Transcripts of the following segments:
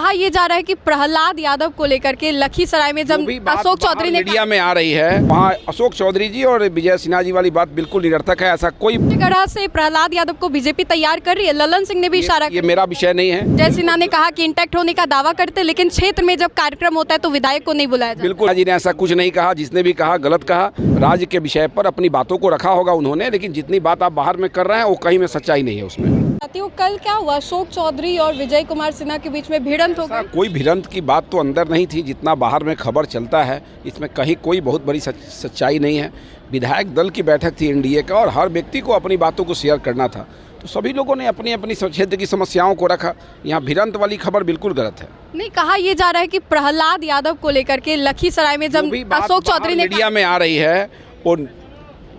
कहा यह जा रहा है कि प्रहलाद यादव को लेकर के लखीसराय में जब अशोक चौधरी ने मीडिया में आ रही है, वहाँ अशोक चौधरी जी और विजय सिन्हा जी वाली बात बिल्कुल निरर्थक है। ऐसा कोई गढ़ा से प्रहलाद यादव को बीजेपी तैयार कर रही है। ललन सिंह ने भी इशारा ये मेरा विषय नहीं है। जय सिन्हा ने कहा कि इंटैक्ट होने का दावा करते, लेकिन क्षेत्र में जब कार्यक्रम होता है तो विधायक को नहीं बुलाया जाता। बिल्कुल जी ने ऐसा कुछ नहीं कहा। जिसने भी कहा गलत कहा। राज्य के विषय पर अपनी बातों को रखा होगा उन्होंने, लेकिन जितनी बात आप बाहर में कर रहे हैं वो कहीं में सच्चाई नहीं है उसमें। साथियों, कल क्या हुआ, अशोक चौधरी और विजय कुमार सिन्हा के बीच में भिड़ंत हो गई। कोई भिड़ंत की बात तो अंदर नहीं थी, जितना बाहर में खबर चलता है इसमें कहीं कोई बहुत बड़ी सच्चाई नहीं है। विधायक दल की बैठक थी एनडीए का और हर व्यक्ति को अपनी बातों को शेयर करना था, तो सभी लोगों ने अपनी अपनी क्षेत्र की समस्याओं को रखा। यहाँ भिड़ंत वाली खबर बिल्कुल गलत है। नहीं, कहा यह जा रहा है कि प्रहलाद यादव को लेकर के लखीसराय में जब अशोक चौधरी ने मीडिया में आ रही है वो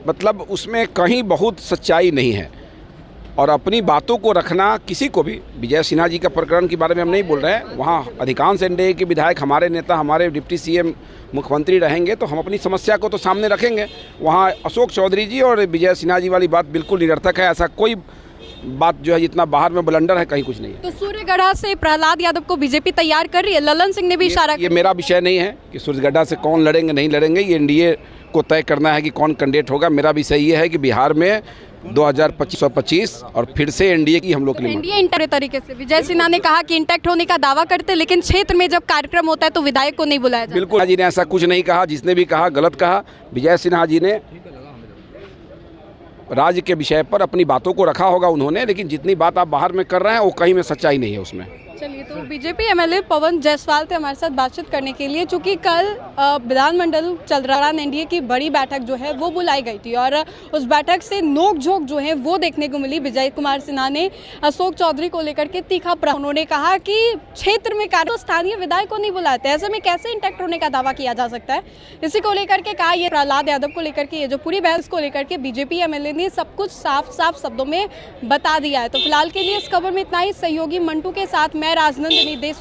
मतलब उसमें कहीं बहुत सच्चाई नहीं है। और अपनी बातों को रखना किसी को भी, विजय सिन्हा जी का प्रकरण के बारे में हम नहीं बोल रहे हैं, वहाँ अधिकांश एनडीए के विधायक हमारे नेता, हमारे डिप्टी सीएम मुख्यमंत्री रहेंगे तो हम अपनी समस्या को तो सामने रखेंगे। वहाँ अशोक चौधरी जी और विजय सिन्हा जी वाली बात बिल्कुल निरर्थक है। ऐसा कोई बात जो है जितना बाहर में ब्लंडर है कहीं कुछ नहीं है। तो सूर्यगढ़ा से प्रहलाद यादव को बीजेपी तैयार कर रही है। ललन सिंह ने भी इशारा ये मेरा विषय नहीं है कि सूर्यगढ़ा से कौन लड़ेंगे नहीं लड़ेंगे, ये एनडीए को तय करना है कि कौन कैंडिडेट होगा। मेरा विषय ये है कि बिहार में 2025 और फिर से एनडीए की हम लोग के लिए एनडीए इंटर तरीके से। विजय सिन्हा ने कहा कि इंटैक्ट होने का दावा करते, लेकिन क्षेत्र में जब कार्यक्रम होता है तो विधायक को नहीं बुलाया जाता। बिल्कुल जी ने ऐसा कुछ नहीं कहा। जिसने भी कहा गलत कहा। विजय सिन्हा जी ने राज्य के विषय पर अपनी बातों को रखा होगा उन्होंने, लेकिन जितनी बात आप बाहर में कर रहे हैं वो कहीं में सच्चाई नहीं है उसमें। चलिए, तो बीजेपी एमएलए पवन जायसवाल थे हमारे साथ बातचीत करने के लिए, चूंकि कल विधानमंडल चल रहा एनडीए की बड़ी बैठक जो है वो बुलाई गई थी और उस बैठक से नोकझोंक जो है वो देखने को मिली। विजय कुमार सिन्हा ने अशोक चौधरी को लेकर के तीखा प्रहार। उन्होंने कहा कि क्षेत्र में कार्य तो स्थानीय विधायक को नहीं बुलाते, ऐसे में कैसे इंटैक्ट होने का दावा किया जा सकता है। इसी को लेकर के कहा, ये प्रहलाद यादव को लेकर के ये जो पूरी बहस को लेकर के बीजेपी एमएलए ने सब कुछ साफ साफ शब्दों में बता दिया है। तो फिलहाल के लिए इस खबर में इतना ही। सहयोगी मंटू के साथ मैं राजनंदिनी देश।